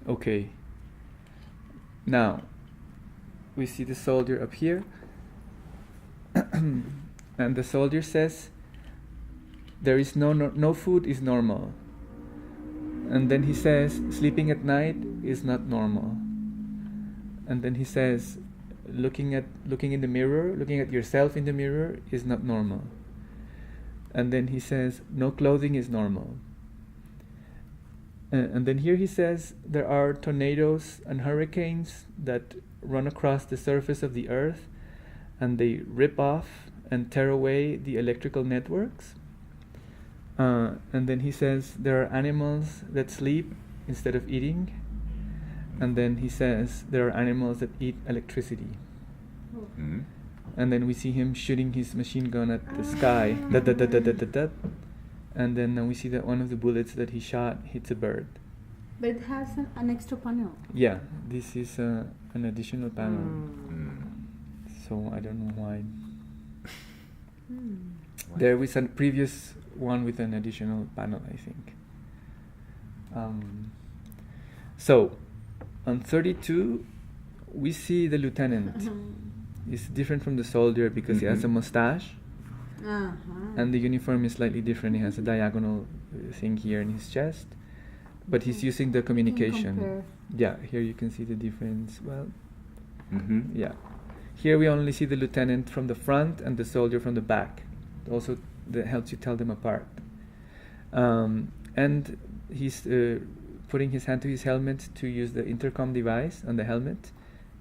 Okay. Now, we see the soldier up here. And the soldier says, there is no food is normal. And then he says, sleeping at night is not normal. And then he says, looking in the mirror, looking at yourself in the mirror is not normal. And then he says, no clothing is normal. And then here he says, there are tornadoes and hurricanes that run across the surface of the earth, and they rip off and tear away the electrical networks. And then he says, there are animals that sleep instead of eating. And then he says, there are animals that eat electricity. Mm-hmm. And then we see him shooting his machine gun at the sky. Da, da, da, da, da, da, da. And then we see that one of the bullets that he shot hits a bird. But it has an extra panel. Yeah, this is an additional panel. Mm. So I don't know why. Mm. There was a previous one with an additional panel, I think. So, on 32, we see the lieutenant. It's different from the soldier because he has a mustache. And the uniform is slightly different. He has a diagonal thing here in his chest. But he's using the communication. Yeah, here you can see the difference. Well, yeah. Here we only see the lieutenant from the front and the soldier from the back. Also, that helps you tell them apart. And he's putting his hand to his helmet to use the intercom device on the helmet.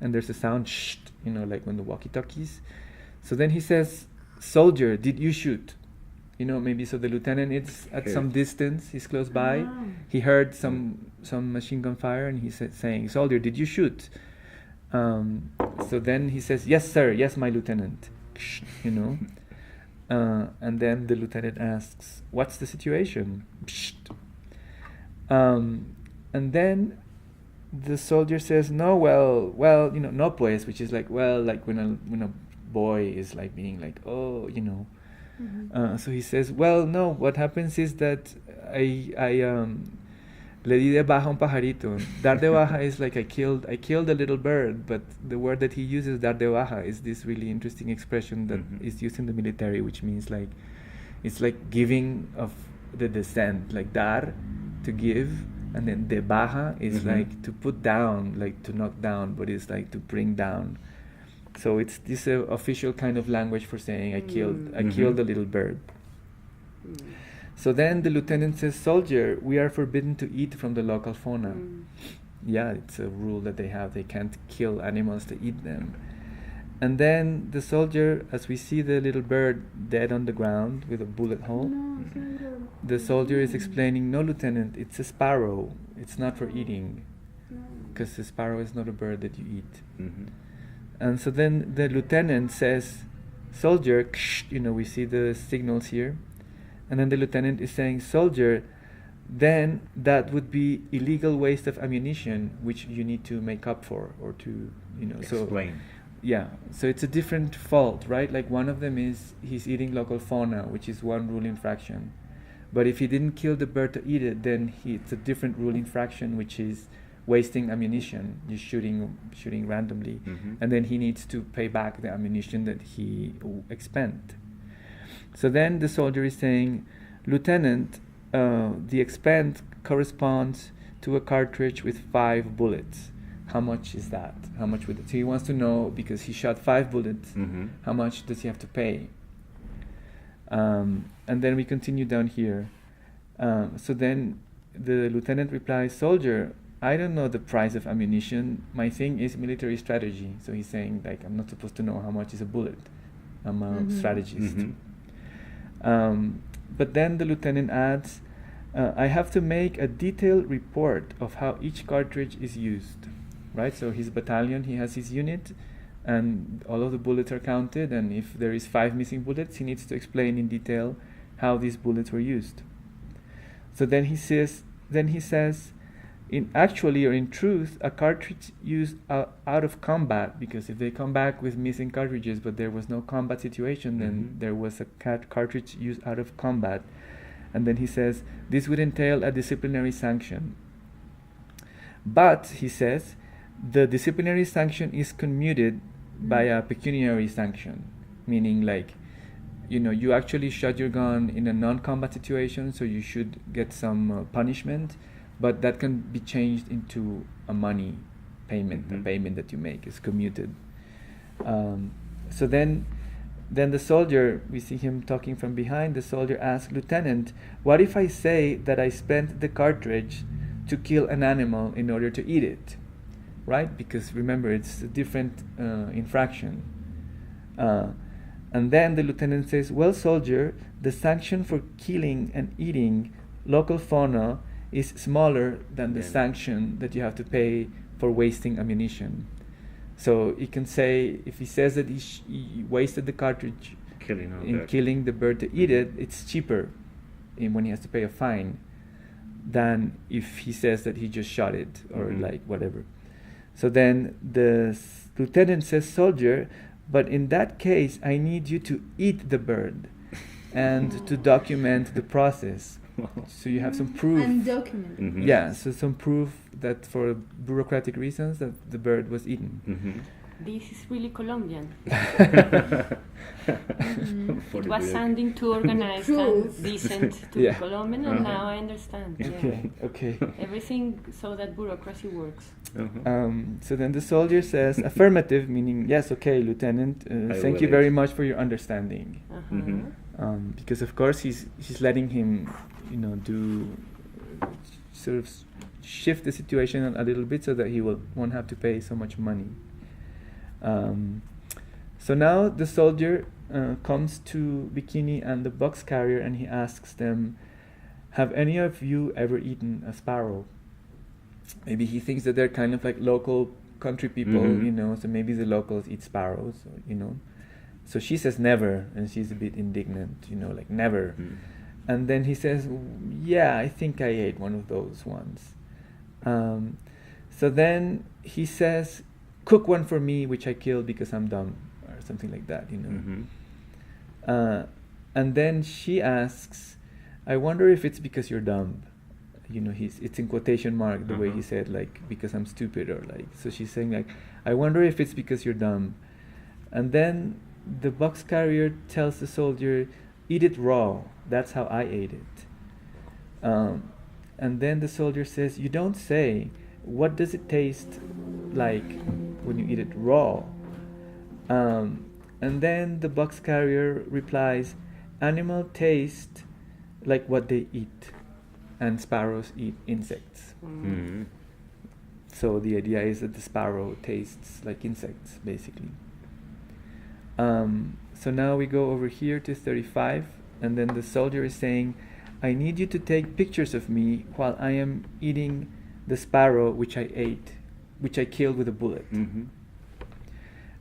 And there's a sound, shh, like when the walkie-talkies. So then he says, soldier, did you shoot? Maybe so the lieutenant is at some distance, he's close by. He heard some machine gun fire, and he's saying, soldier, did you shoot? So then he says, yes, sir, yes, my lieutenant. And then the lieutenant asks, what's the situation? And then the soldier says, no, well, no pues, which is like, well, like when a boy is like being like, oh, so he says, well, no, what happens is that I le di de baja un pajarito. Dar de baja is like I killed a little bird, but the word that he uses, dar de baja, is this really interesting expression that is used in the military, which means like, it's like giving of the descent, like dar, to give, and then de baja is like to put down, like to knock down, but it's like to bring down. So it's this official kind of language for saying I killed a little bird. So then the lieutenant says, soldier, we are forbidden to eat from the local fauna. Yeah, it's a rule that they have. They can't kill animals to eat them. And then the soldier, as we see the little bird dead on the ground with a bullet hole, the soldier is explaining, no, lieutenant, it's a sparrow. It's not for eating. Because the sparrow is not a bird that you eat. And so then the lieutenant says, soldier, we see the signals here. And then the lieutenant is saying, soldier, then that would be illegal waste of ammunition, which you need to make up for, or to, explain. Yeah, so it's a different fault, right? Like one of them is he's eating local fauna, which is one rule infraction. But if he didn't kill the bird to eat it, then it's a different rule infraction, which is wasting ammunition, just shooting randomly, and then he needs to pay back the ammunition that he expended. So then the soldier is saying, lieutenant, the expend corresponds to a cartridge with 5 bullets. How much is that? How much would it? So he wants to know, because he shot 5 bullets, how much does he have to pay? And then we continue down here. So then the lieutenant replies, soldier, I don't know the price of ammunition. My thing is military strategy. So he's saying, like, I'm not supposed to know how much is a bullet. I'm a strategist. But then the lieutenant adds, I have to make a detailed report of how each cartridge is used. Right? So his battalion, he has his unit, and all of the bullets are counted, and if there is 5 missing bullets, he needs to explain in detail how these bullets were used. So then he says, in truth, a cartridge used out of combat, because if they come back with missing cartridges but there was no combat situation, then there was a cartridge used out of combat. And then he says, this would entail a disciplinary sanction. But, he says, the disciplinary sanction is commuted by a pecuniary sanction, meaning like, you actually shot your gun in a non-combat situation, so you should get some punishment, but that can be changed into a money payment. The payment that you make is commuted. So then the soldier, we see him talking from behind. The soldier asks, "Lieutenant, what if I say that I spent the cartridge to kill an animal in order to eat it?" Right? Because remember, it's a different infraction. And then the lieutenant says, "Well, soldier, the sanction for killing and eating local fauna is smaller than the sanction that you have to pay for wasting ammunition." So he can say, if he says that he wasted the cartridge killing the bird to eat it, it's cheaper when he has to pay a fine than if he says that he just shot it or like whatever. So then the lieutenant says, "Soldier, but in that case, I need you to eat the bird and to document the process." So you have some proof. And document. Yeah, so some proof that for bureaucratic reasons that the bird was eaten. This is really Colombian. For It the was break. sounding too organized and decent to Yeah. be Colombian, and now I understand. Okay. Everything so that bureaucracy works. So then the soldier says, "Affirmative," meaning yes, okay, Lieutenant. Thank you very much for your understanding. Because of course he's letting him, do sort of shift the situation a little bit so that he won't have to pay so much money. So now the soldier comes to Bikini and the box carrier, and he asks them, "Have any of you ever eaten a sparrow?" Maybe he thinks that they're kind of like local country people, so maybe the locals eat sparrows, So she says never, and she's a bit indignant, like never. And then he says, "Yeah, I think I ate one of those ones." So then he says, "Cook one for me, which I killed because I'm dumb," or something like that, And then she asks, "I wonder if it's because you're dumb." It's in quotation mark, the way he said, like, because I'm stupid, or like, so she's saying like, "I wonder if it's because you're dumb." And then the box carrier tells the soldier, "Eat it raw. That's how I ate it." And then the soldier says, "You don't say. What does it taste like when you eat it raw?" And then the box carrier replies, "Animal taste like what they eat, and sparrows eat insects." So the idea is that the sparrow tastes like insects, basically. So now we go over here to 35, and then the soldier is saying, "I need you to take pictures of me while I am eating the sparrow which I killed with a bullet."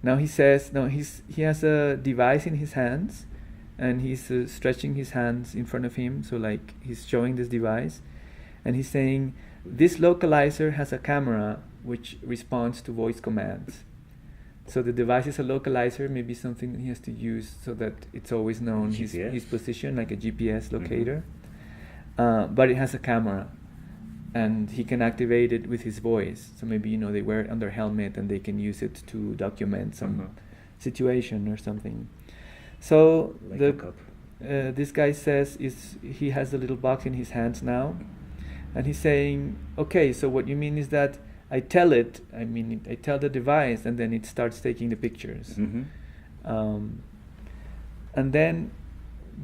Now he says, he has a device in his hands, and he's stretching his hands in front of him, so like he's showing this device, and he's saying, "This localizer has a camera which responds to voice commands." So the device is a localizer, maybe something he has to use so that it's always known his position, like a GPS locator. But it has a camera, and he can activate it with his voice. So maybe they wear it on their helmet, and they can use it to document some situation or something. So this guy says he has a little box in his hands now, and he's saying, "Okay, so what you mean is that I tell the device, and then it starts taking the pictures." And then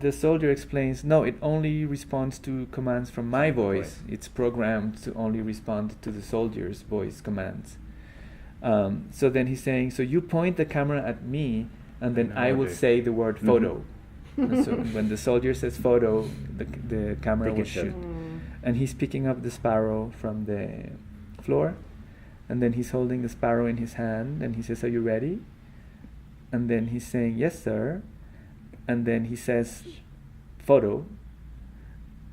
the soldier explains, "No, it only responds to commands from my voice. It's programmed to only respond to the soldier's voice commands." So then he's saying, "So you point the camera at me, and then I will say the word photo." And so when the soldier says photo, the camera will shoot. And he's picking up the sparrow from the floor, and then he's holding the sparrow in his hand, and he says, "Are you ready?" And then he's saying, "Yes, sir." And then he says, "Photo."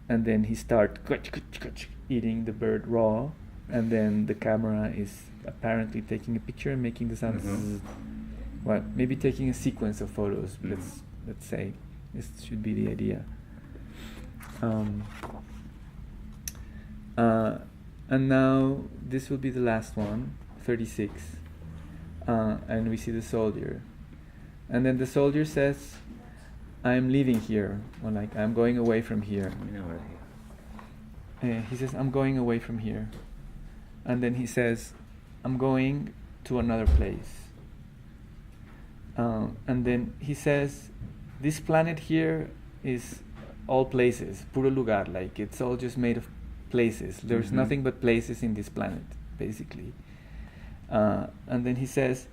And then he starts eating the bird raw, and then the camera is apparently taking a picture and making the sound. Well, maybe taking a sequence of photos. Let's say this should be the idea. And now this will be the last one, 36. And we see the soldier. And then the soldier says, I'm leaving here, or like, I'm going away from here. He says, I'm going away from here. And then he says, I'm going to another place. And then he says, this planet here is all places, puro lugar, like it's all just made of places. There's nothing but places in this planet, basically. And then he says,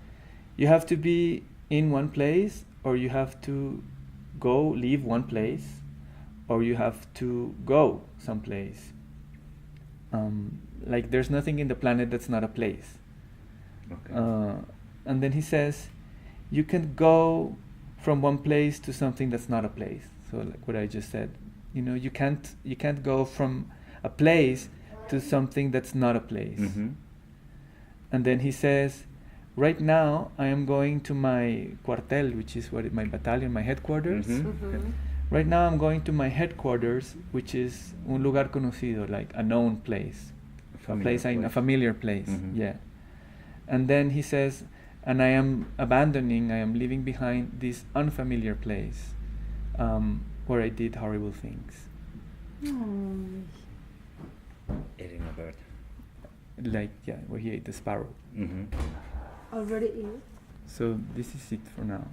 you have to be in one place, or you have to leave one place, or you have to go someplace. Like there's nothing in the planet that's not a place. Okay. And then he says, you can go from one place to something that's not a place. So like what I just said, you can't go from a place to something that's not a place. And then he says, right now I am going to my cuartel, which is my battalion, my headquarters. Right now I'm going to my headquarters, which is un lugar conocido, like a known place, a familiar place. Yeah. And then he says, and I am leaving behind this unfamiliar place, where I did horrible things. Eating a bird. Like, yeah, where he ate the sparrow. Already ill. So this is it for now.